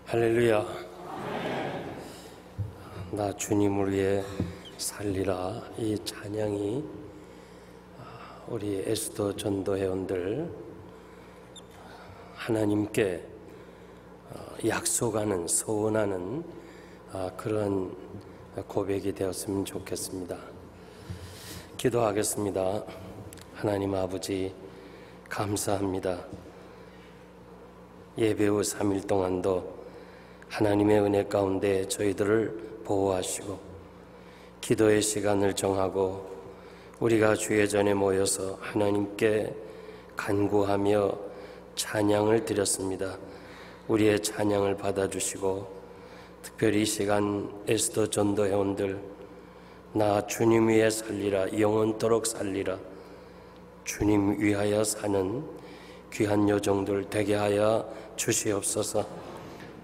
할렐루야. 나 주님을 위해 살리라. 이 찬양이 우리 에스더 전도회원들 하나님께 약속하는, 소원하는 그런 고백이 되었으면 좋겠습니다. 기도하겠습니다. 하나님 아버지, 감사합니다. 예배 후 3일 동안도 하나님의 은혜 가운데 저희들을 보호하시고 기도의 시간을 정하고 우리가 주의 전에 모여서 하나님께 간구하며 찬양을 드렸습니다. 우리의 찬양을 받아주시고 특별히 이 시간 에스더 전도회원들, 나 주님 위해 살리라, 영원토록 살리라, 주님 위하여 사는 귀한 여종들 되게 하여 주시옵소서.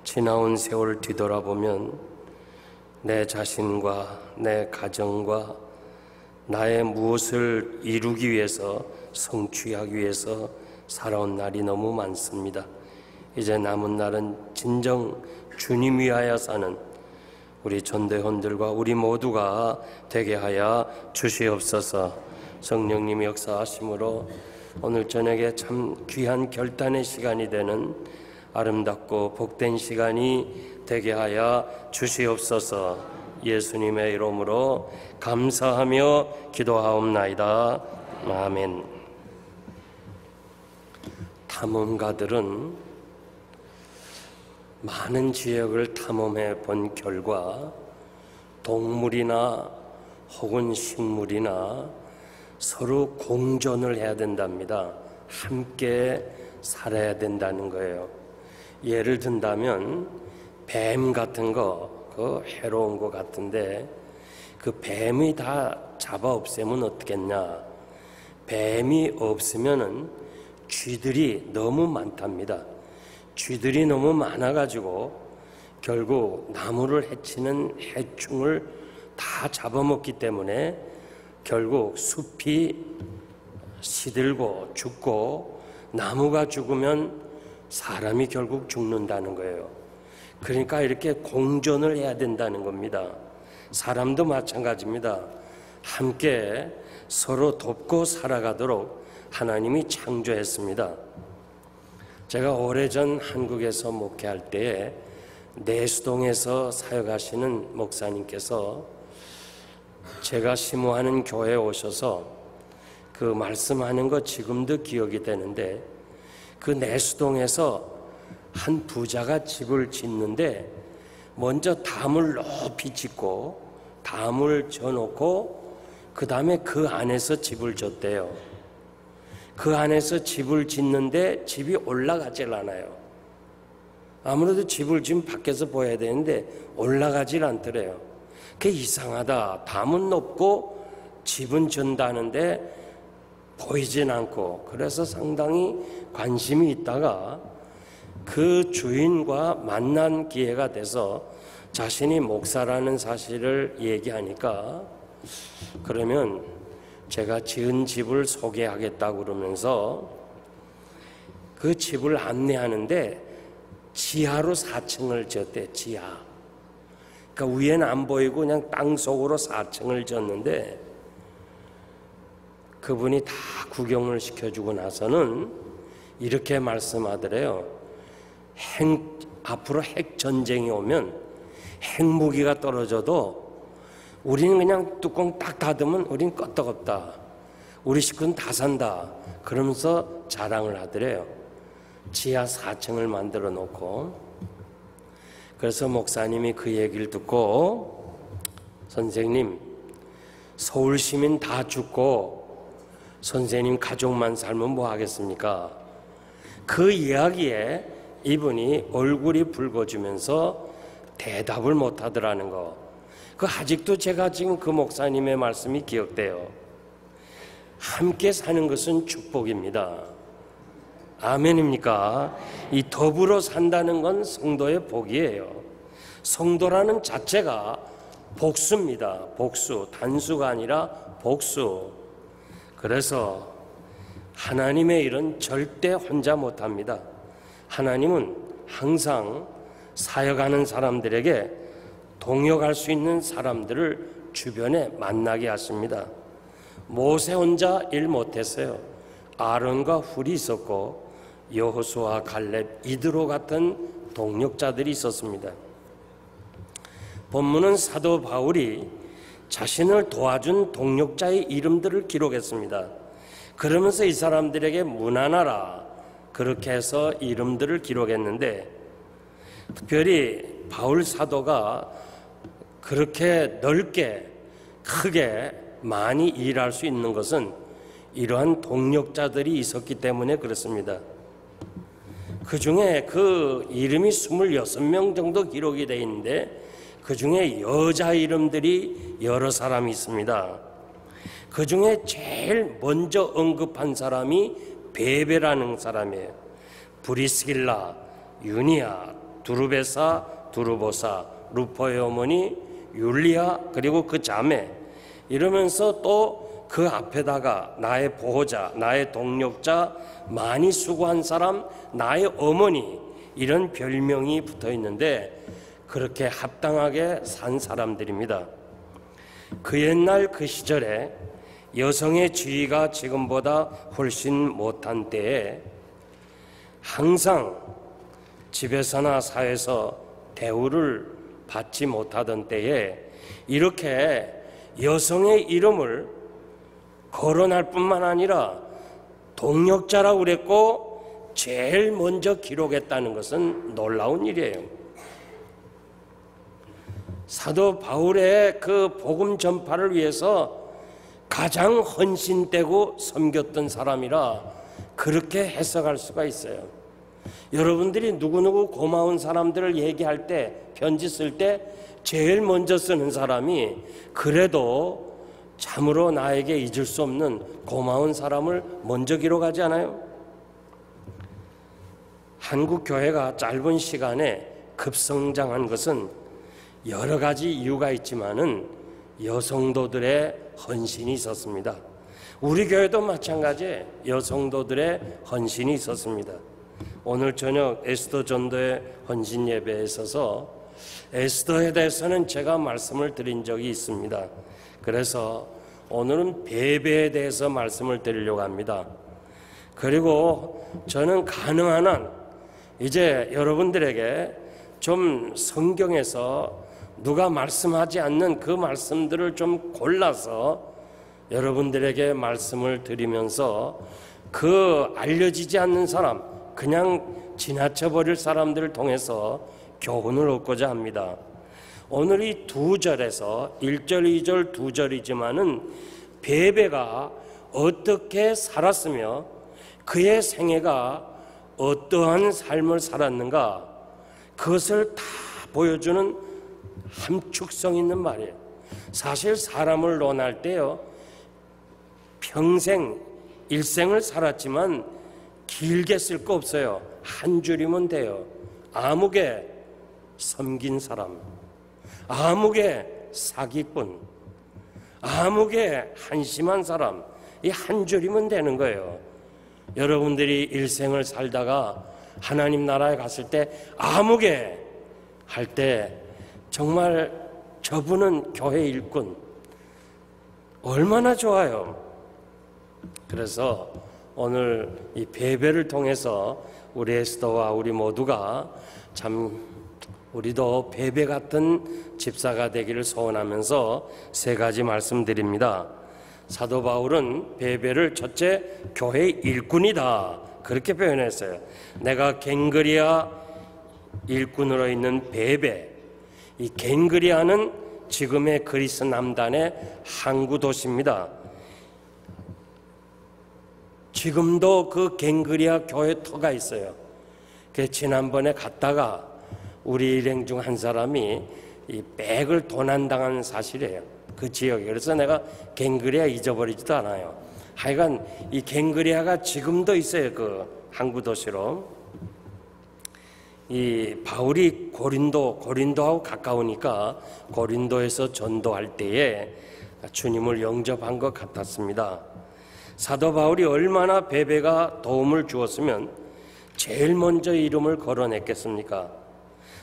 지나온 세월 뒤돌아보면 내 자신과 내 가정과 나의 무엇을 이루기 위해서, 성취하기 위해서 살아온 날이 너무 많습니다. 이제 남은 날은 진정 주님 위하여 사는 우리 전도회원들과 우리 모두가 되게 하여 주시옵소서. 성령님이 역사하심으로 오늘 저녁에 참 귀한 결단의 시간이 되는 아름답고 복된 시간이 되게 하여 주시옵소서. 예수님의 이름으로 감사하며 기도하옵나이다. 아멘. 탐험가들은 많은 지역을 탐험해 본 결과 동물이나 혹은 식물이나 서로 공존을 해야 된답니다. 함께 살아야 된다는 거예요. 예를 든다면 뱀 같은 거, 그 해로운 거 같은데 그 뱀이 다 잡아 없애면 어떻겠냐. 뱀이 없으면은 쥐들이 너무 많답니다. 쥐들이 너무 많아가지고 결국 나무를 해치는 해충을 다 잡아먹기 때문에 결국 숲이 시들고 죽고 나무가 죽으면 사람이 결국 죽는다는 거예요. 그러니까 이렇게 공존을 해야 된다는 겁니다. 사람도 마찬가지입니다. 함께 서로 돕고 살아가도록 하나님이 창조했습니다. 제가 오래전 한국에서 목회할 때에 내수동에서 사역하시는 목사님께서 제가 심호하는 교회에 오셔서 그 말씀하는 거 지금도 기억이 되는데, 그 내수동에서 한 부자가 집을 짓는데 먼저 담을 높이 짓고 담을 져놓고 그 다음에 그 안에서 집을 졌대요. 그 안에서 집을 짓는데 집이 올라가질 않아요. 아무래도 집을 지금 밖에서 보여야 되는데 올라가질 않더래요. 그게 이상하다. 담은 높고 집은 전다는데 보이진 않고, 그래서 상당히 관심이 있다가 그 주인과 만난 기회가 돼서 자신이 목사라는 사실을 얘기하니까 그러면 제가 지은 집을 소개하겠다고 그러면서 그 집을 안내하는데 지하로 4층을 졌대. 지하. 그러니까 위에는 안 보이고 그냥 땅속으로 4층을 졌는데 그분이 다 구경을 시켜주고 나서는 이렇게 말씀하더래요. 앞으로 핵전쟁이 오면 핵무기가 떨어져도 우리는 그냥 뚜껑 딱 닫으면 우린 끄떡없다. 우리 식구는 다 산다. 그러면서 자랑을 하더래요. 지하 4층을 만들어 놓고. 그래서 목사님이 그 얘기를 듣고, 선생님, 서울 시민 다 죽고 선생님 가족만 살면 뭐 하겠습니까? 그 이야기에 이분이 얼굴이 붉어지면서 대답을 못 하더라는 거. 그 아직도 제가 지금 그 목사님의 말씀이 기억돼요. 함께 사는 것은 축복입니다. 아멘입니까? 이 더불어 산다는 건 성도의 복이에요. 성도라는 자체가 복수입니다. 복수. 단수가 아니라 복수. 그래서 하나님의 일은 절대 혼자 못합니다. 하나님은 항상 사역하는 사람들에게 동역할 수 있는 사람들을 주변에 만나게 하십니다. 모세 혼자 일 못했어요. 아론과 훌이 있었고 여호수아, 갈렙, 이드로 같은 동력자들이 있었습니다. 본문은 사도 바울이 자신을 도와준 동력자의 이름들을 기록했습니다. 그러면서 이 사람들에게 문안하라, 그렇게 해서 이름들을 기록했는데, 특별히 바울 사도가 그렇게 넓게 크게 많이 일할 수 있는 것은 이러한 동력자들이 있었기 때문에 그렇습니다. 그 중에 그 이름이 26명 정도 기록이 되어 있는데 그 중에 여자 이름들이 여러 사람이 있습니다. 그 중에 제일 먼저 언급한 사람이 베베라는 사람이에요. 브리스길라, 유니아, 두르베사, 두르보사, 루포의 어머니 율리아, 그리고 그 자매, 이러면서 또 그 앞에다가 나의 보호자, 나의 동력자, 많이 수고한 사람, 나의 어머니, 이런 별명이 붙어 있는데 그렇게 합당하게 산 사람들입니다. 그 옛날 그 시절에 여성의 지위가 지금보다 훨씬 못한 때에 항상 집에서나 사회에서 대우를 받지 못하던 때에 이렇게 여성의 이름을 거론할 뿐만 아니라 동력자라고 그랬고 제일 먼저 기록했다는 것은 놀라운 일이에요. 사도 바울의 그 복음 전파를 위해서 가장 헌신되고 섬겼던 사람이라 그렇게 해석할 수가 있어요. 여러분들이 누구누구 고마운 사람들을 얘기할 때, 편지 쓸 때 제일 먼저 쓰는 사람이 그래도 참으로 나에게 잊을 수 없는 고마운 사람을 먼저 기록하지 않아요? 한국 교회가 짧은 시간에 급성장한 것은 여러 가지 이유가 있지만은 여성도들의 헌신이 있었습니다. 우리 교회도 마찬가지에 여성도들의 헌신이 있었습니다. 오늘 저녁 에스더 전도의 헌신 예배에 있어서 에스더에 대해서는 제가 말씀을 드린 적이 있습니다. 그래서 오늘은 베베에 대해서 말씀을 드리려고 합니다. 그리고 저는 가능한 한 이제 여러분들에게 좀 성경에서 누가 말씀하지 않는 그 말씀들을 좀 골라서 여러분들에게 말씀을 드리면서 그 알려지지 않는 사람, 그냥 지나쳐버릴 사람들을 통해서 교훈을 얻고자 합니다. 오늘 이 두 절에서 1절, 2절, 2절이지만은 베베가 어떻게 살았으며 그의 생애가 어떠한 삶을 살았는가, 그것을 다 보여주는 함축성 있는 말이에요. 사실 사람을 논할 때요, 평생 일생을 살았지만 길게 쓸 거 없어요. 한 줄이면 돼요. 아무개 섬긴 사람, 아무개 사기꾼, 아무개 한심한 사람, 이 한 줄이면 되는 거예요. 여러분들이 일생을 살다가 하나님 나라에 갔을 때 아무개 할 때 정말 저분은 교회 일꾼, 얼마나 좋아요. 그래서 오늘 이 베베를 통해서 우리 에스더와 우리 모두가 참 우리도 베베 같은 집사가 되기를 소원하면서 세 가지 말씀드립니다. 사도 바울은 베베를 첫째 교회의 일꾼이다, 그렇게 표현했어요. 내가 갱그리아 일꾼으로 있는 베베, 이 갱그리아는 지금의 그리스 남단의 항구 도시입니다. 지금도 그 갱그리아 교회 터가 있어요. 그 지난번에 갔다가 우리 일행 중 한 사람이 이 백을 도난당한 사실이에요. 그 지역에. 그래서 내가 갱그리아 잊어버리지도 않아요. 하여간 이 갱그리아가 지금도 있어요. 그 항구 도시로. 이 바울이 고린도하고 가까우니까 고린도에서 전도할 때에 주님을 영접한 것 같았습니다. 사도 바울이 얼마나 베베가 도움을 주었으면 제일 먼저 이름을 거론했겠습니까?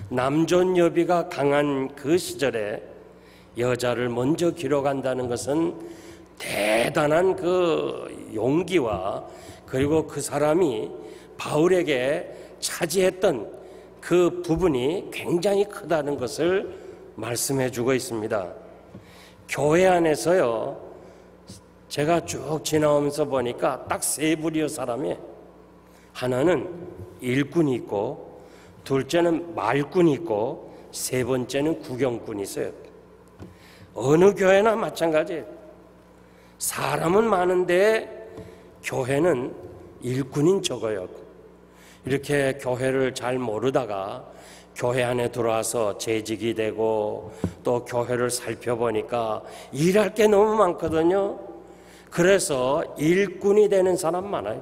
남존 여비가 강한 그 시절에 여자를 먼저 기록한다는 것은 대단한 그 용기와 그리고 그 사람이 바울에게 차지했던 그 부분이 굉장히 크다는 것을 말씀해 주고 있습니다. 교회 안에서요, 제가 쭉 지나오면서 보니까 딱 세 부류의 사람이, 하나는 일꾼이 있고, 둘째는 말꾼이 있고, 세 번째는 구경꾼이 있어요. 어느 교회나 마찬가지예요. 사람은 많은데 교회는 일꾼인 적어요. 이렇게 교회를 잘 모르다가 교회 안에 들어와서 재직이 되고 또 교회를 살펴보니까 일할 게 너무 많거든요. 그래서 일꾼이 되는 사람 많아요.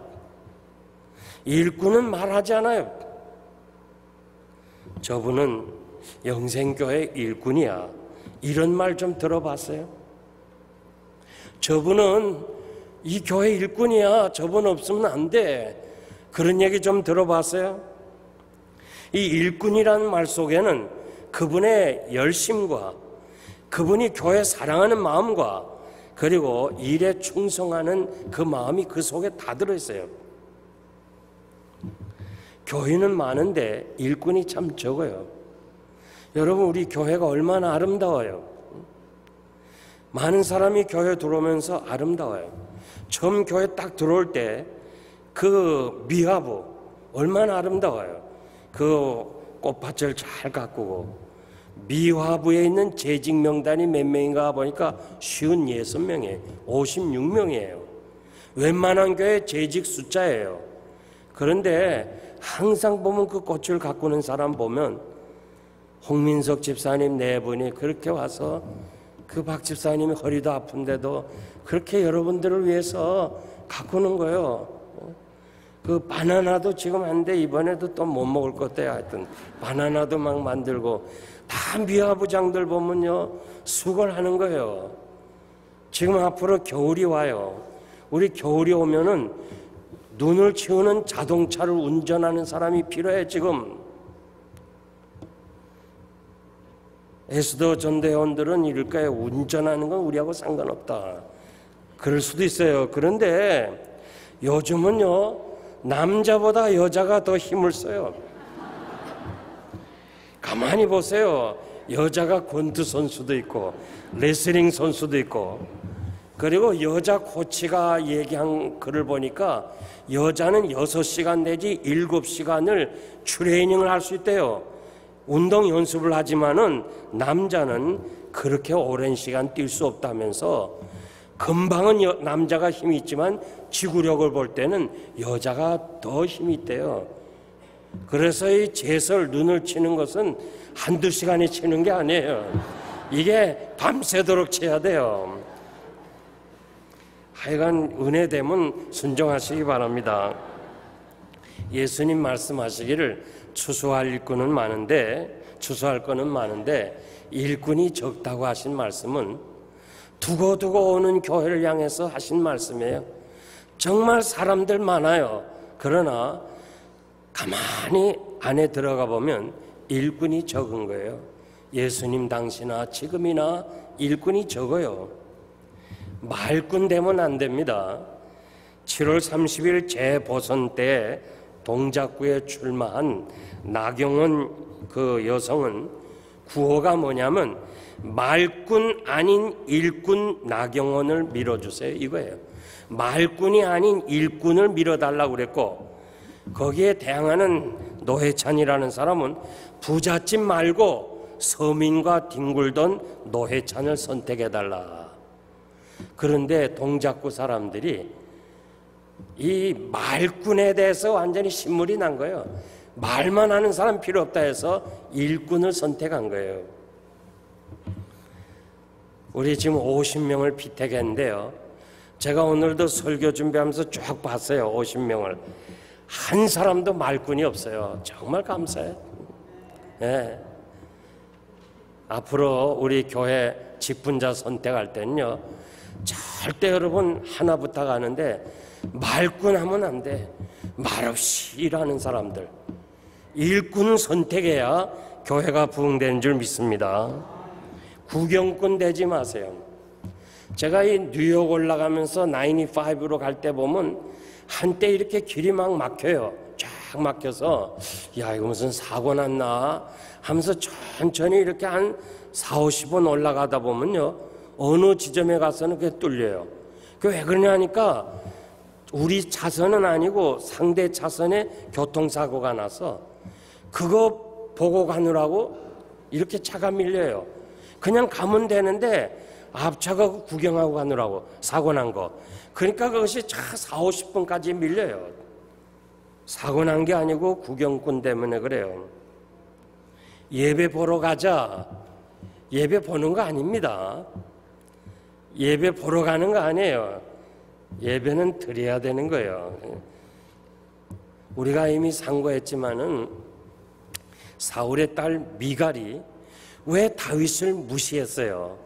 일꾼은 말하지 않아요. 저분은 영생교회 일꾼이야, 이런 말 좀 들어봤어요? 저분은 이 교회 일꾼이야, 저분 없으면 안 돼, 그런 얘기 좀 들어봤어요? 이 일꾼이라는 말 속에는 그분의 열심과 그분이 교회 사랑하는 마음과 그리고 일에 충성하는 그 마음이 그 속에 다 들어있어요. 교회는 많은데 일꾼이 참 적어요. 여러분, 우리 교회가 얼마나 아름다워요. 많은 사람이 교회 들어오면서 아름다워요. 처음 교회 딱 들어올 때 그 미화부 얼마나 아름다워요. 그 꽃밭을 잘 가꾸고, 미화부에 있는 재직 명단이 몇 명인가 보니까 56명이에요. 56명이에요. 웬만한 교회 재직 숫자예요. 그런데 항상 보면 그 꽃을 가꾸는 사람 보면 홍민석 집사님 네 분이 그렇게 와서 그 박 집사님이 허리도 아픈데도 그렇게 여러분들을 위해서 가꾸는 거예요. 그 바나나도 지금 한데 이번에도 또 못 먹을 것도 하여튼 바나나도 막 만들고, 다 미화부장들 보면요 수고를 하는 거예요. 지금 앞으로 겨울이 와요. 우리 겨울이 오면은 눈을 치우는 자동차를 운전하는 사람이 필요해. 지금 에스더 전대원들은 이럴 거예요. 운전하는 건 우리하고 상관없다, 그럴 수도 있어요. 그런데 요즘은요 남자보다 여자가 더 힘을 써요. 가만히 보세요. 여자가 권투 선수도 있고 레슬링 선수도 있고, 그리고 여자 코치가 얘기한 글을 보니까 여자는 6시간 내지 7시간을 트레이닝을 할 수 있대요. 운동 연습을 하지만은 남자는 그렇게 오랜 시간 뛸 수 없다면서, 금방은 남자가 힘이 있지만 지구력을 볼 때는 여자가 더 힘이 있대요. 그래서 이 제설 눈을 치는 것은 한두 시간이 치는 게 아니에요. 이게 밤새도록 쳐야 돼요. 하여간 은혜 되면 순종하시기 바랍니다. 예수님 말씀하시기를 추수할 거는 많은데 일꾼이 적다고 하신 말씀은 두고두고 오는 교회를 향해서 하신 말씀이에요. 정말 사람들 많아요. 그러나 가만히 안에 들어가 보면 일꾼이 적은 거예요. 예수님 당시나 지금이나 일꾼이 적어요. 말꾼 되면 안 됩니다. 7월 30일 재보선 때 동작구에 출마한 나경원 그 여성은 구호가 뭐냐면 말꾼 아닌 일꾼 나경원을 밀어주세요, 이거예요. 말꾼이 아닌 일꾼을 밀어달라고 그랬고, 거기에 대항하는 노회찬이라는 사람은 부잣집 말고 서민과 뒹굴던 노회찬을 선택해달라. 그런데 동작구 사람들이 이 말꾼에 대해서 완전히 신물이 난 거예요. 말만 하는 사람 필요 없다 해서 일꾼을 선택한 거예요. 우리 지금 50명을 피택했는데요, 제가 오늘도 설교 준비하면서 쭉 봤어요. 50명을 한 사람도 말꾼이 없어요. 정말 감사해요. 네. 앞으로 우리 교회 직분자 선택할 때는요, 절대 여러분 하나 부탁하는데 말꾼 하면 안 돼. 말없이 일하는 사람들, 일꾼 선택해야 교회가 부흥되는 줄 믿습니다. 구경꾼 되지 마세요. 제가 이 뉴욕 올라가면서 95로 갈 때 보면 한때 이렇게 길이 막 막혀요. 쫙 막혀서 야, 이거 무슨 사고 났나 하면서 천천히 이렇게 한 40-50분 올라가다 보면요, 어느 지점에 가서는 그게 뚫려요. 그게 왜 그러냐 하니까 우리 차선은 아니고 상대 차선에 교통사고가 나서 그거 보고 가느라고 이렇게 차가 밀려요. 그냥 가면 되는데 앞차가 구경하고 가느라고 사고 난 거. 그러니까 그것이 차 40-50분까지 밀려요. 사고 난 게 아니고 구경꾼 때문에 그래요. 예배 보러 가자. 예배 보는 거 아닙니다. 예배 보러 가는 거 아니에요. 예배는 드려야 되는 거예요. 우리가 이미 상고했지만은 사울의 딸 미갈이 왜 다윗을 무시했어요?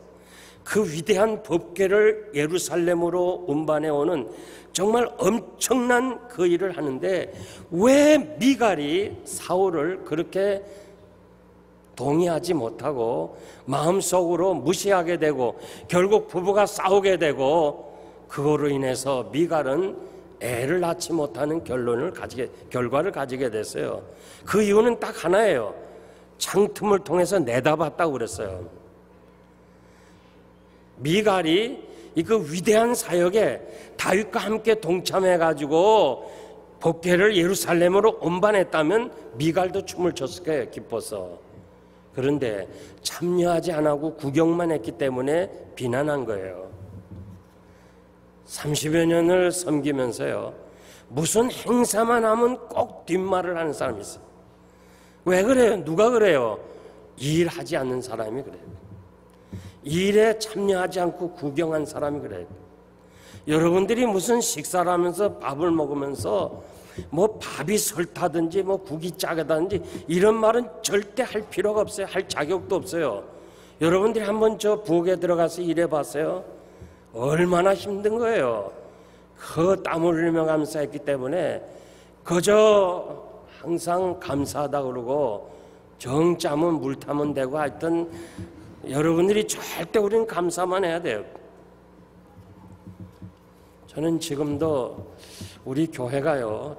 그 위대한 법궤를 예루살렘으로 운반해 오는 정말 엄청난 그 일을 하는데 왜 미갈이 사울을 그렇게 동의하지 못하고 마음속으로 무시하게 되고 결국 부부가 싸우게 되고 그거로 인해서 미갈은 애를 낳지 못하는 결과를 가지게 됐어요. 그 이유는 딱 하나예요. 창틈을 통해서 내다봤다고 그랬어요. 미갈이 그 위대한 사역에 다윗과 함께 동참해가지고 법궤를 예루살렘으로 운반했다면 미갈도 춤을 췄을 거예요. 기뻐서. 그런데 참여하지 않고 구경만 했기 때문에 비난한 거예요. 30여 년을 섬기면서요, 무슨 행사만 하면 꼭 뒷말을 하는 사람이 있어요. 왜 그래요? 누가 그래요? 일하지 않는 사람이 그래요. 일에 참여하지 않고 구경한 사람이 그래요. 여러분들이 무슨 식사를 하면서 밥을 먹으면서 뭐 밥이 설타든지 뭐 국이 짜다든지 이런 말은 절대 할 필요가 없어요. 할 자격도 없어요. 여러분들이 한번 저 부엌에 들어가서 일해봤어요? 얼마나 힘든 거예요. 그 땀을 흘리며 감사했기 때문에 그저 항상 감사하다 그러고 정 짜면 물 타면 되고 하여튼 여러분들이 절대 우리는 감사만 해야 돼요. 저는 지금도 우리 교회가요,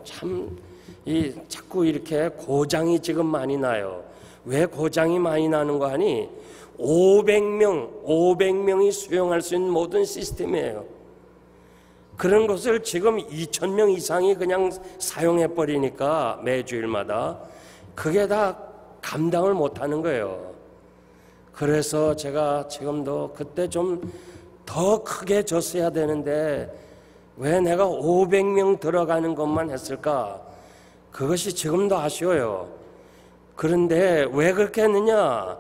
자꾸 이렇게 고장이 지금 많이 나요. 왜 고장이 많이 나는 거 하니 500명이 수용할 수 있는 모든 시스템이에요. 그런 것을 지금 2,000명 이상이 그냥 사용해 버리니까 매주일마다 그게 다 감당을 못하는 거예요. 그래서 제가 지금도 그때 좀 더 크게 줬어야 되는데 왜 내가 500명 들어가는 것만 했을까? 그것이 지금도 아쉬워요. 그런데 왜 그렇게 했느냐?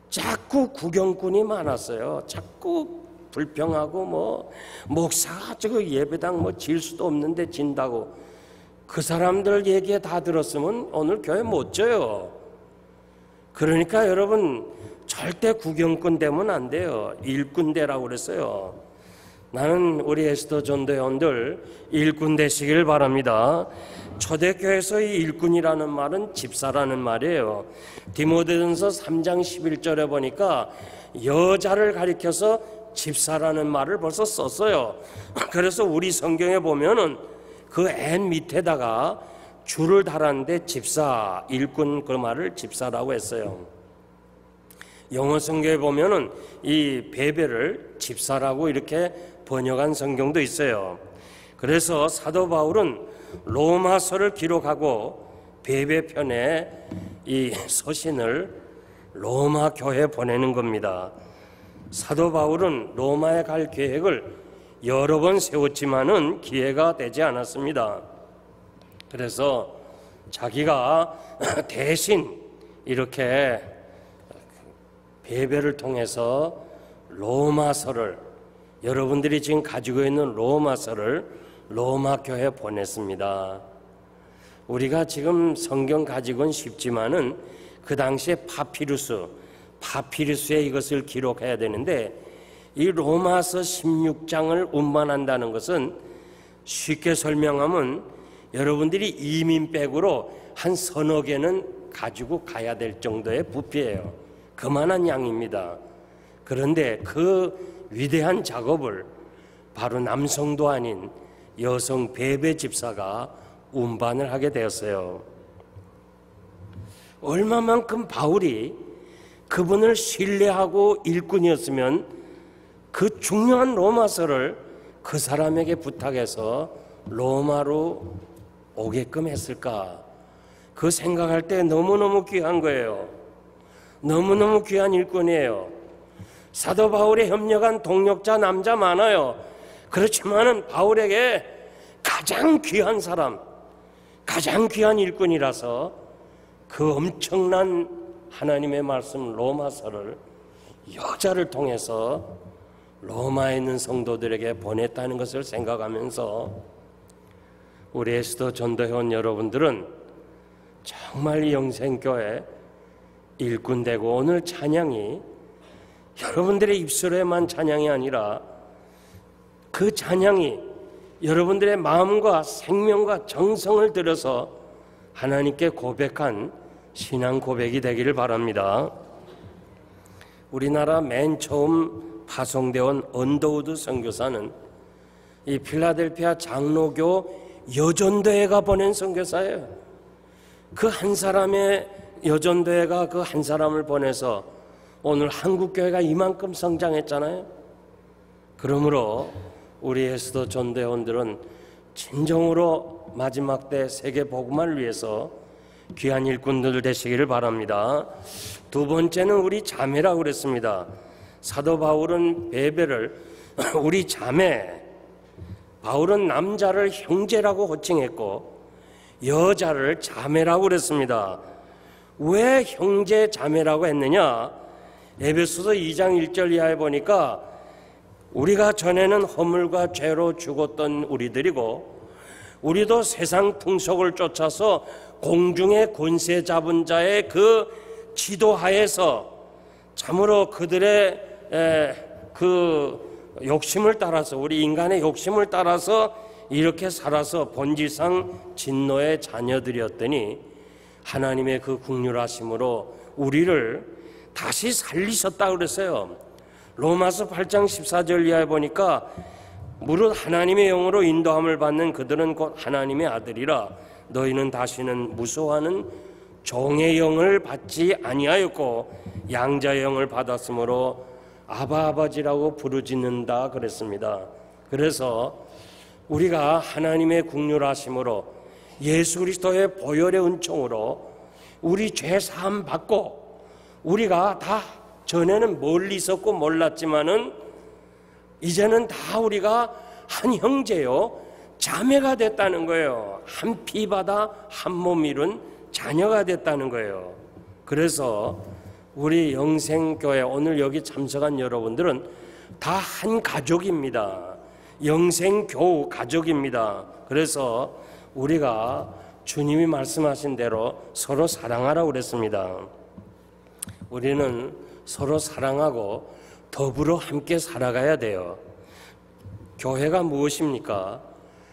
자꾸 구경꾼이 많았어요. 자꾸 불평하고 뭐 목사가 저거 예배당 뭐 질 수도 없는데 진다고. 그 사람들 얘기 다 들었으면 오늘 교회 못 져요. 그러니까 여러분 절대 구경꾼 되면 안 돼요. 일꾼 되라고 그랬어요. 나는 우리 에스더 전도회원들 일꾼 되시길 바랍니다. 초대교회에서 이 일꾼이라는 말은 집사라는 말이에요. 디모데전서 3장 11절에 보니까 여자를 가리켜서 집사라는 말을 벌써 썼어요. 그래서 우리 성경에 보면은 그 N 밑에다가 줄을 달았는데 집사, 일꾼 그 말을 집사라고 했어요. 영어 성경에 보면은 이 베베를 집사라고 이렇게 번역한 성경도 있어요. 그래서 사도 바울은 로마서를 기록하고 베베 편에 이 서신을 로마 교회에 보내는 겁니다. 사도 바울은 로마에 갈 계획을 여러 번 세웠지만은 기회가 되지 않았습니다. 그래서 자기가 대신 이렇게 베베를 통해서 로마서를, 여러분들이 지금 가지고 있는 로마서를 로마 교회에 보냈습니다. 우리가 지금 성경 가지고는 쉽지만은 그 당시에 파피루스에 이것을 기록해야 되는데 이 로마서 16장을 운반한다는 것은 쉽게 설명하면 여러분들이 이민백으로 한 서너 개는 가지고 가야 될 정도의 부피예요. 그만한 양입니다. 그런데 그 위대한 작업을 바로 남성도 아닌 여성 베베 집사가 운반을 하게 되었어요. 얼마만큼 바울이 그분을 신뢰하고 일꾼이었으면 그 중요한 로마서를 그 사람에게 부탁해서 로마로 오게끔 했을까? 그 생각할 때 너무너무 귀한 거예요. 너무너무 귀한 일꾼이에요. 사도 바울에 협력한 동역자 남자 많아요. 그렇지만은 바울에게 가장 귀한 사람, 가장 귀한 일꾼이라서 그 엄청난 하나님의 말씀 로마서를 여자를 통해서 로마에 있는 성도들에게 보냈다는 것을 생각하면서 우리 에스더 전도회원 여러분들은 정말 이 영생교회 일꾼되고, 오늘 찬양이 여러분들의 입술에만 찬양이 아니라 그 찬양이 여러분들의 마음과 생명과 정성을 들여서 하나님께 고백한 신앙 고백이 되기를 바랍니다. 우리나라 맨 처음 파송되어 온 언더우드 선교사는 이 필라델피아 장로교 여전도회가 보낸 선교사예요. 그 한 사람의 여전도회가 그 한 사람을 보내서 오늘 한국교회가 이만큼 성장했잖아요. 그러므로 우리 에스더 전도회원들은 진정으로 마지막 때 세계 복음화를 위해서 귀한 일꾼들 되시기를 바랍니다. 두 번째는 우리 자매라고 그랬습니다. 사도 바울은 베베를 우리 자매, 바울은 남자를 형제라고 호칭했고 여자를 자매라고 그랬습니다. 왜 형제 자매라고 했느냐? 에베소서 2장 1절 이하에 보니까 우리가 전에는 허물과 죄로 죽었던 우리들이고 우리도 세상 풍속을 쫓아서 공중의 권세 잡은 자의 그 지도하에서 참으로 그들의 그 욕심을 따라서, 우리 인간의 욕심을 따라서 이렇게 살아서 본질상 진노의 자녀들이었더니 하나님의 그 긍휼하심으로 우리를 다시 살리셨다 그랬어요. 로마서 8장 14절 이하에 보니까 무릇 하나님의 영으로 인도함을 받는 그들은 곧 하나님의 아들이라 너희는 다시는 무서워하는 종의 영을 받지 아니하였고 양자의 영을 받았으므로 아바 아버지라고 부르짖는다 그랬습니다. 그래서 우리가 하나님의 긍휼하심으로 예수 그리스도의 보혈의 은총으로 우리 죄 사함 받고, 우리가 다 전에는 멀리 있었고 몰랐지만은 이제는 다 우리가 한 형제요 자매가 됐다는 거예요. 한 피바다 한 몸 이룬 자녀가 됐다는 거예요. 그래서 우리 영생교회 오늘 여기 참석한 여러분들은 다 한 가족입니다. 영생교우 가족입니다. 그래서 우리가 주님이 말씀하신 대로 서로 사랑하라고 그랬습니다. 우리는 서로 사랑하고 더불어 함께 살아가야 돼요. 교회가 무엇입니까?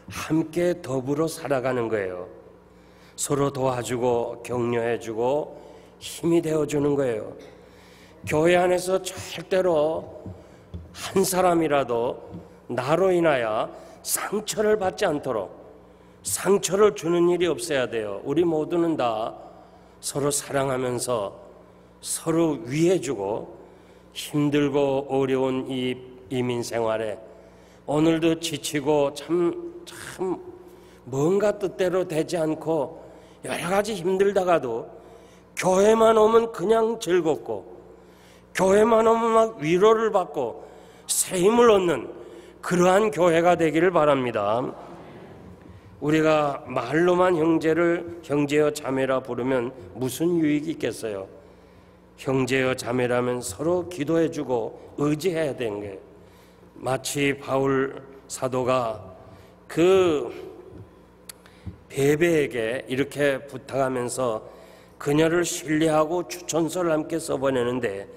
함께 더불어 살아가는 거예요. 서로 도와주고 격려해주고 힘이 되어주는 거예요. 교회 안에서 절대로 한 사람이라도 나로 인하여 상처를 받지 않도록, 상처를 주는 일이 없어야 돼요. 우리 모두는 다 서로 사랑하면서 서로 위해주고, 힘들고 어려운 이 이민 생활에 오늘도 지치고 참 뭔가 뜻대로 되지 않고 여러 가지 힘들다가도 교회만 오면 그냥 즐겁고, 교회만 오면 막 위로를 받고 새 힘을 얻는 그러한 교회가 되기를 바랍니다. 우리가 말로만 형제여 자매라 부르면 무슨 유익이 있겠어요? 형제여 자매라면 서로 기도해주고 의지해야 되는 거예요. 마치 바울 사도가 그 베베에게 이렇게 부탁하면서 그녀를 신뢰하고 추천서를 함께 써보내는데,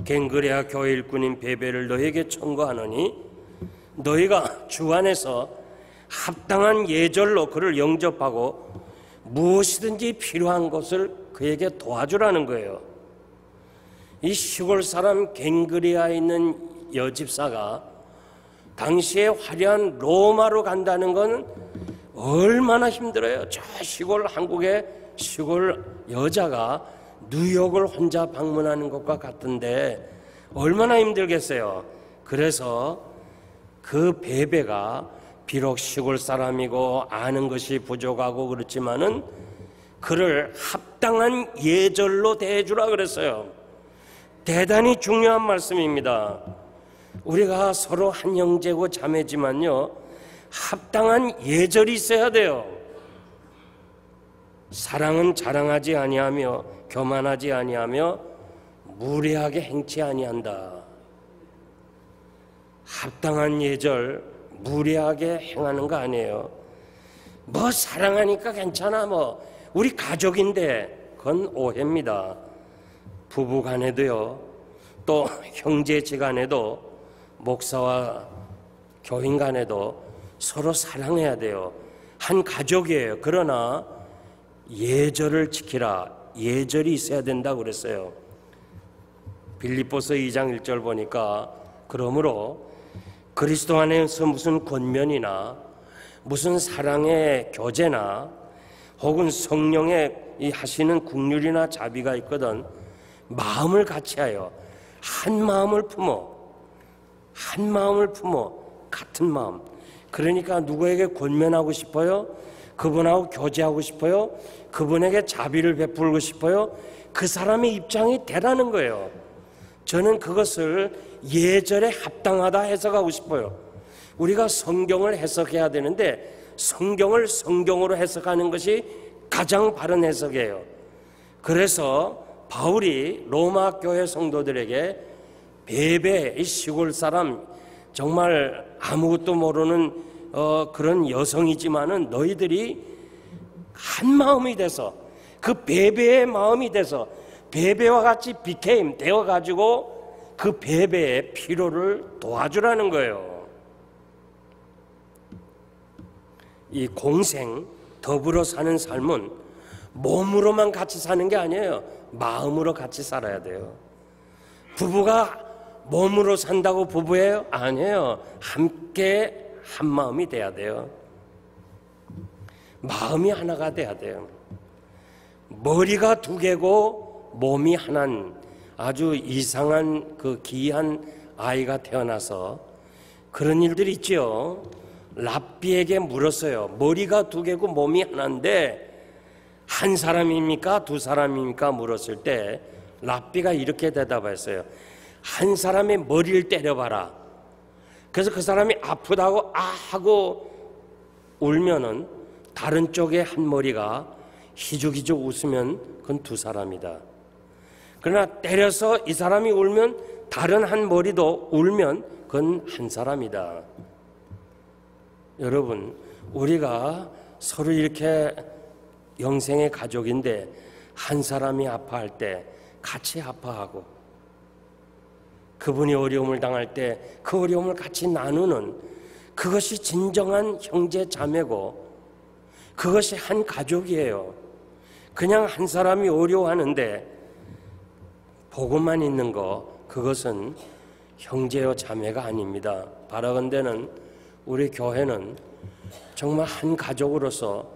갱그레아 교회 일꾼인 베베를 너에게 청구하노니 너희가 주 안에서 합당한 예절로 그를 영접하고 무엇이든지 필요한 것을 그에게 도와주라는 거예요. 이 시골 사람 갱그리아에 있는 여집사가 당시에 화려한 로마로 간다는 건 얼마나 힘들어요. 저 시골, 한국의 시골 여자가 뉴욕을 혼자 방문하는 것과 같은데 얼마나 힘들겠어요. 그래서 그 베베가 비록 시골 사람이고 아는 것이 부족하고 그렇지만은 그를 합당한 예절로 대해주라 그랬어요. 대단히 중요한 말씀입니다. 우리가 서로 한 형제고 자매지만요, 합당한 예절이 있어야 돼요. 사랑은 자랑하지 아니하며 교만하지 아니하며 무례하게 행치 아니한다. 합당한 예절, 무례하게 행하는 거 아니에요. 뭐 사랑하니까 괜찮아, 뭐 우리 가족인데, 그건 오해입니다. 부부 간에도요, 또 형제지 간에도, 목사와 교인 간에도 서로 사랑해야 돼요. 한 가족이에요. 그러나 예절을 지키라. 예절이 있어야 된다고 그랬어요. 빌립보서 2장 1절 보니까 그러므로 그리스도 안에서 무슨 권면이나 무슨 사랑의 교제나 혹은 성령의 이 하시는 국률이나 자비가 있거든 마음을 같이하여 한 마음을 품어 같은 마음. 그러니까 누구에게 권면하고 싶어요? 그분하고 교제하고 싶어요? 그분에게 자비를 베풀고 싶어요? 그 사람의 입장이 되라는 거예요. 저는 그것을 예절에 합당하다 해석하고 싶어요. 우리가 성경을 해석해야 되는데 성경을 성경으로 해석하는 것이 가장 바른 해석이에요. 그래서 바울이 로마 교회 성도들에게 베베, 이 시골 사람, 정말 아무것도 모르는 그런 여성이지만은 너희들이 한 마음이 돼서 그 베베의 마음이 돼서 베베와 같이 되어가지고 그 베베의 필요를 도와주라는 거예요. 이 공생, 더불어 사는 삶은 몸으로만 같이 사는 게 아니에요. 마음으로 같이 살아야 돼요. 부부가 몸으로 산다고 부부예요? 아니에요. 함께 한 마음이 돼야 돼요. 마음이 하나가 돼야 돼요. 머리가 두 개고 몸이 하나인 아주 이상한 그 기이한 아이가 태어나서 그런 일들이 있죠. 랍비에게 물었어요. 머리가 두 개고 몸이 하나인데 한 사람입니까? 두 사람입니까? 물었을 때 랍비가 이렇게 대답했어요. 한 사람의 머리를 때려봐라. 그래서 그 사람이 아프다고 아 하고 울면은 다른 쪽에 한 머리가 희죽희죽 웃으면 그건 두 사람이다. 그러나 때려서 이 사람이 울면 다른 한 머리도 울면 그건 한 사람이다. 여러분, 우리가 서로 이렇게 영생의 가족인데 한 사람이 아파할 때 같이 아파하고 그분이 어려움을 당할 때 그 어려움을 같이 나누는 그것이 진정한 형제 자매고 그것이 한 가족이에요. 그냥 한 사람이 어려워하는데 보고만 있는 거 그것은 형제요 자매가 아닙니다. 바라건대는 우리 교회는 정말 한 가족으로서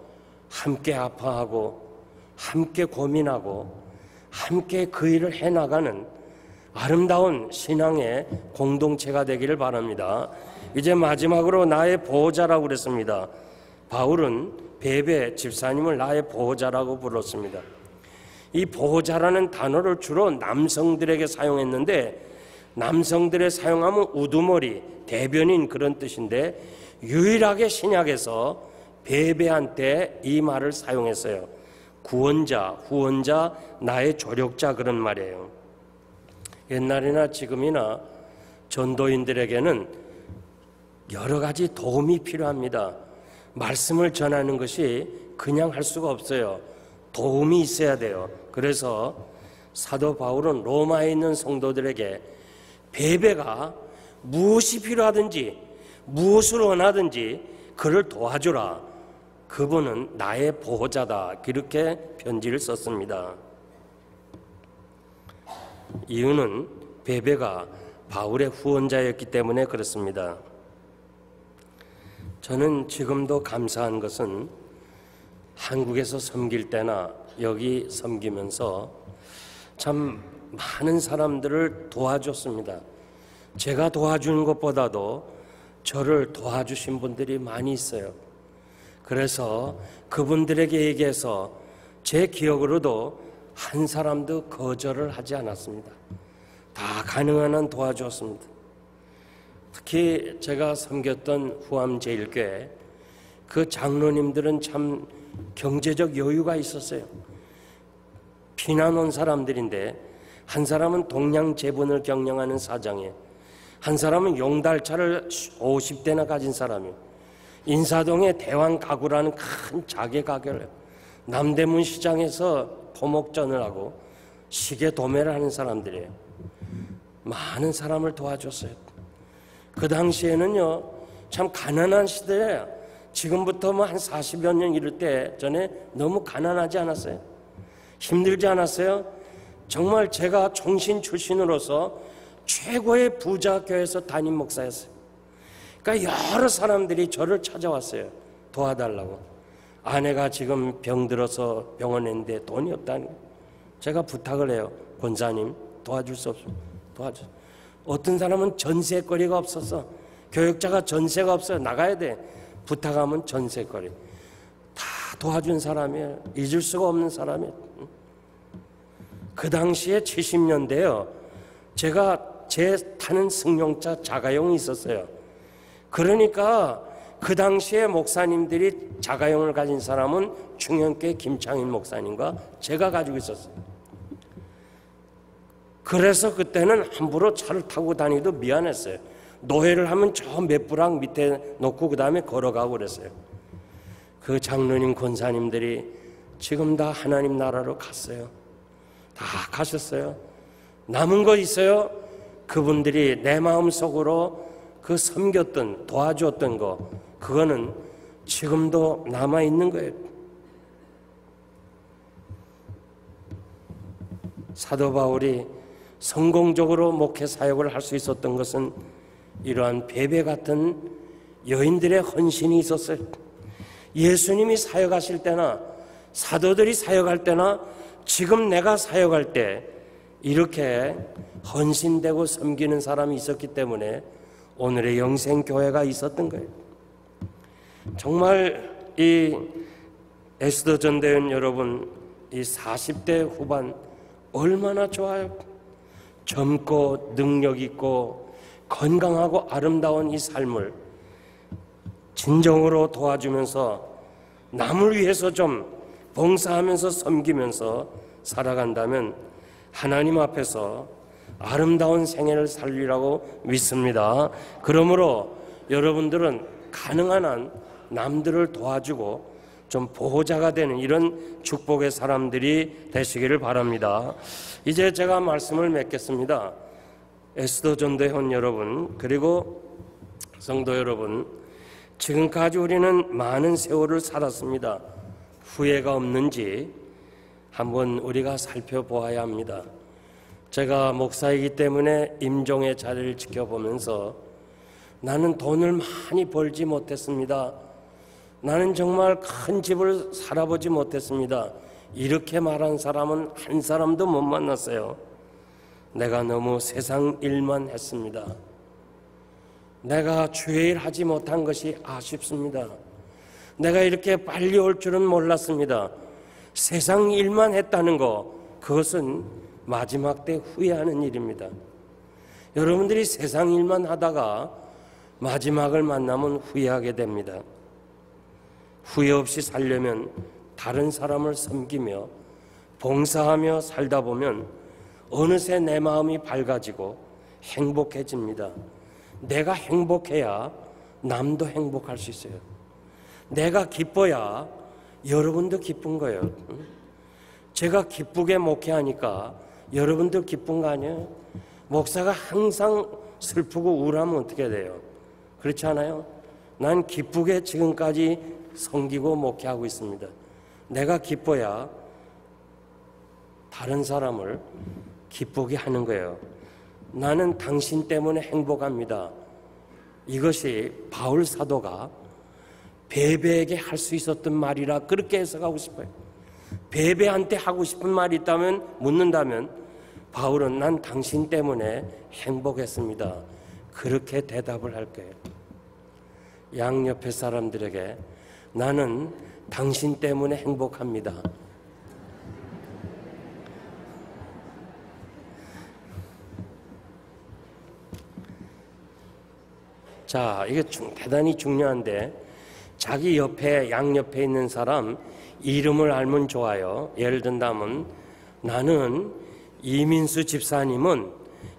함께 아파하고 함께 고민하고 함께 그 일을 해나가는 아름다운 신앙의 공동체가 되기를 바랍니다. 이제 마지막으로 나의 보호자라고 그랬습니다. 바울은 베베 집사님을 나의 보호자라고 불렀습니다. 이 보호자라는 단어를 주로 남성들에게 사용했는데 남성들의 사용하면 우두머리, 대변인 그런 뜻인데 유일하게 신약에서 베베한테 이 말을 사용했어요. 구원자, 후원자, 나의 조력자 그런 말이에요. 옛날이나 지금이나 전도인들에게는 여러 가지 도움이 필요합니다. 말씀을 전하는 것이 그냥 할 수가 없어요. 도움이 있어야 돼요. 그래서 사도 바울은 로마에 있는 성도들에게 베베가 무엇이 필요하든지 무엇을 원하든지 그를 도와주라. 그분은 나의 보호자다. 그렇게 편지를 썼습니다. 이유는 베베가 바울의 후원자였기 때문에 그렇습니다. 저는 지금도 감사한 것은 한국에서 섬길 때나 여기 섬기면서 참 많은 사람들을 도와줬습니다. 제가 도와주는 것보다도 저를 도와주신 분들이 많이 있어요. 그래서 그분들에게 얘기해서 제 기억으로도 한 사람도 거절을 하지 않았습니다. 다 가능한 한 도와주었습니다. 특히 제가 섬겼던 후암제일교회 그 장로님들은 참 경제적 여유가 있었어요. 피난 온 사람들인데 한 사람은 동양제분을 경영하는 사장이에요. 한 사람은 용달차를 50대나 가진 사람이에요. 인사동에 대왕가구라는 큰 자개 가게를 해요. 남대문 시장에서 토목전을 하고 시계 도매를 하는 사람들이에요. 많은 사람을 도와줬어요. 그 당시에는요, 참 가난한 시대에 지금부터 뭐 한 40여 년 이럴 때 전에 너무 가난하지 않았어요? 힘들지 않았어요? 정말 제가 총신 출신으로서 최고의 부자 교회에서 담임 목사였어요. 그러니까 여러 사람들이 저를 찾아왔어요. 도와달라고. 아내가 지금 병들어서 병원에 있는데 돈이 없다는 거예요. 제가 부탁을 해요. 권사님 도와줄 수 없어요. 도와줘. 어떤 사람은 전세거리가 없어서 교육자가 전세가 없어요. 나가야 돼. 부탁하면 전세거리. 다 도와준 사람이에요. 잊을 수가 없는 사람이에요. 그 당시에 70년대요. 제가 제 타는 승용차 자가용이 있었어요. 그러니까 그 당시에 목사님들이 자가용을 가진 사람은 충현교회 김창인 목사님과 제가 가지고 있었어요. 그래서 그때는 함부로 차를 타고 다니도 미안했어요. 노예를 하면 저 몇 부랑 밑에 놓고 그 다음에 걸어가고 그랬어요. 그 장로님 권사님들이 지금 다 하나님 나라로 갔어요. 다 가셨어요. 남은 거 있어요? 그분들이 내 마음속으로 그 섬겼던 도와줬던 거, 그거는 지금도 남아있는 거예요. 사도 바울이 성공적으로 목회 사역을 할 수 있었던 것은 이러한 베베 같은 여인들의 헌신이 있었어요. 예수님이 사역하실 때나 사도들이 사역할 때나 지금 내가 사역할 때 이렇게 헌신되고 섬기는 사람이 있었기 때문에 오늘의 영생교회가 있었던 거예요. 정말 이 에스더 전대원 여러분, 이 40대 후반 얼마나 좋아요. 젊고 능력 있고 건강하고 아름다운 이 삶을 진정으로 도와주면서 남을 위해서 좀 봉사하면서 섬기면서 살아간다면 하나님 앞에서 아름다운 생애를 살리라고 믿습니다. 그러므로 여러분들은 가능한 한 남들을 도와주고 좀 보호자가 되는 이런 축복의 사람들이 되시기를 바랍니다. 이제 제가 말씀을 맺겠습니다. 에스더 전도회원 여러분, 그리고 성도 여러분, 지금까지 우리는 많은 세월을 살았습니다. 후회가 없는지 한번 우리가 살펴보아야 합니다. 제가 목사이기 때문에 임종의 자리를 지켜보면서 나는 돈을 많이 벌지 못했습니다. 나는 정말 큰 집을 살아보지 못했습니다. 이렇게 말한 사람은 한 사람도 못 만났어요. 내가 너무 세상 일만 했습니다. 내가 주의 일 하지 못한 것이 아쉽습니다. 내가 이렇게 빨리 올 줄은 몰랐습니다. 세상 일만 했다는 거, 그것은 마지막 때 후회하는 일입니다. 여러분들이 세상 일만 하다가 마지막을 만나면 후회하게 됩니다. 후회 없이 살려면 다른 사람을 섬기며 봉사하며 살다 보면 어느새 내 마음이 밝아지고 행복해집니다. 내가 행복해야 남도 행복할 수 있어요. 내가 기뻐야 여러분도 기쁜 거예요. 제가 기쁘게 목회하니까 여러분도 기쁜 거 아니에요? 목사가 항상 슬프고 우울하면 어떻게 돼요? 그렇지 않아요? 난 기쁘게 지금까지 섬기고 목회하고 있습니다. 내가 기뻐야 다른 사람을 기쁘게 하는 거예요. 나는 당신 때문에 행복합니다. 이것이 바울 사도가 베베에게 할 수 있었던 말이라 그렇게 해석하고 싶어요. 베베한테 하고 싶은 말이 있다면, 묻는다면 바울은 난 당신 때문에 행복했습니다. 그렇게 대답을 할 거예요. 양옆에 사람들에게 나는 당신 때문에 행복합니다. 자, 이게 대단히 중요한데, 자기 옆에, 양옆에 있는 사람 이름을 알면 좋아요. 예를 든다면, 나는 이민수 집사님은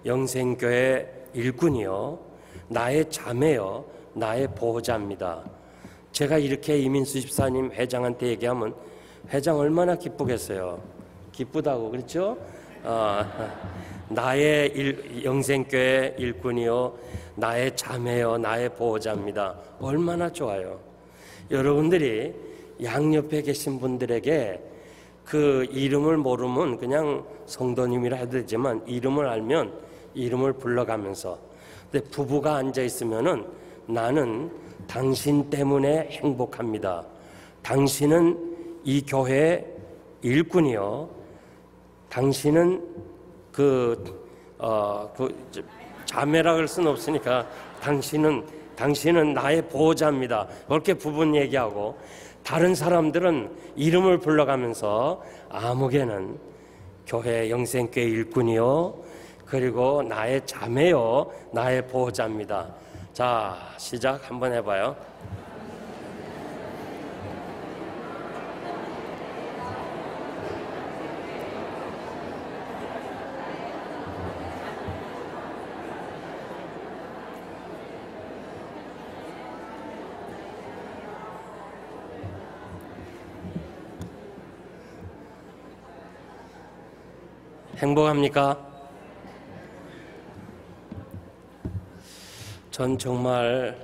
영생교회 일꾼이요, 나의 자매요, 나의 보호자입니다. 제가 이렇게 이민수 집사님 회장한테 얘기하면 회장 얼마나 기쁘겠어요. 기쁘다고, 그렇죠? 나의 영생교회 일꾼이요, 나의 자매요, 나의 보호자입니다. 얼마나 좋아요. 여러분들이 양옆에 계신 분들에게 그 이름을 모르면 그냥 성도님이라 해도 되지만, 이름을 알면 이름을 불러가면서, 근데 부부가 앉아 있으면은 나는 당신 때문에 행복합니다. 당신은 이 교회 일꾼이요, 당신은 자매라 그럴 수는 없으니까 당신은 나의 보호자입니다. 그렇게 부분 얘기하고, 다른 사람들은 이름을 불러가면서 아무개는 교회 영생교회 일꾼이요, 그리고 나의 자매요, 나의 보호자입니다. 자, 시작 한번 해봐요. 행복합니까? 전 정말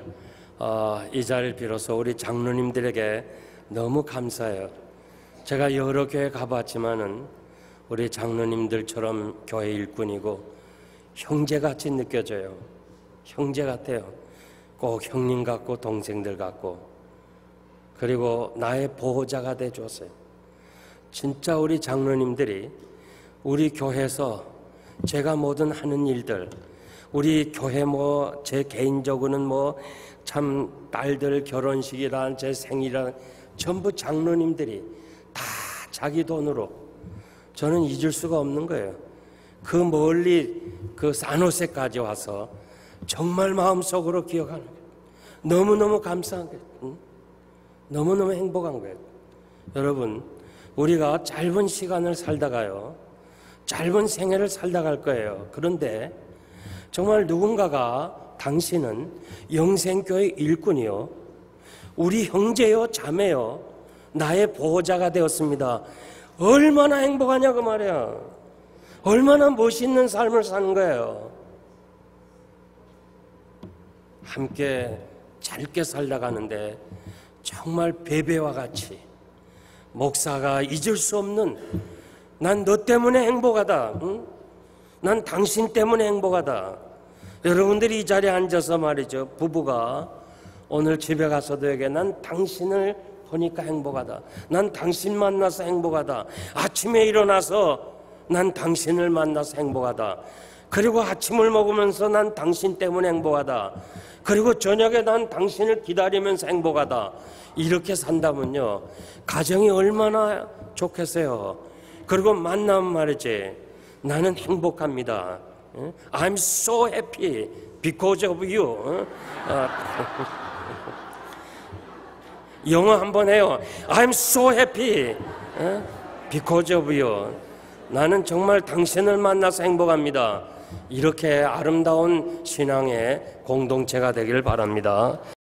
이 자리를 빌어서 우리 장로님들에게 너무 감사해요. 제가 여러 교회 가봤지만은 우리 장로님들처럼 교회 일꾼이고 형제같이 느껴져요. 형제 같아요. 꼭 형님 같고 동생들 같고, 그리고 나의 보호자가 돼줬어요. 진짜 우리 장로님들이 우리 교회에서 제가 뭐든 하는 일들, 우리 교회 제 개인적으로는 참 딸들 결혼식이란 제 생일이란 전부 장로님들이 다 자기 돈으로, 저는 잊을 수가 없는 거예요. 그 멀리 그 산호세까지 와서 정말 마음속으로 기억하는 거예요. 너무너무 감사한 거예요. 너무너무 행복한 거예요. 여러분, 우리가 짧은 시간을 살다가요, 짧은 생애를 살다 갈 거예요. 그런데 정말 누군가가 당신은 영생교회 일꾼이요, 우리 형제요, 자매요, 나의 보호자가 되었습니다. 얼마나 행복하냐 그 말이야. 얼마나 멋있는 삶을 사는 거예요. 함께 짧게 살다 가는데 정말 베베와 같이 목사가 잊을 수 없는, 난 너 때문에 행복하다. 응? 난 당신 때문에 행복하다. 여러분들이 이 자리에 앉아서 말이죠, 부부가 오늘 집에 가서도 얘기해. 난 당신을 보니까 행복하다. 난 당신 만나서 행복하다. 아침에 일어나서 난 당신을 만나서 행복하다. 그리고 아침을 먹으면서 난 당신 때문에 행복하다. 그리고 저녁에 난 당신을 기다리면서 행복하다. 이렇게 산다면요, 가정이 얼마나 좋겠어요. 그리고 만나면 말이지, 나는 행복합니다. I'm so happy because of you. 영어 한번 해요. I'm so happy because of you. 나는 정말 당신을 만나서 행복합니다. 이렇게 아름다운 신앙의 공동체가 되기를 바랍니다.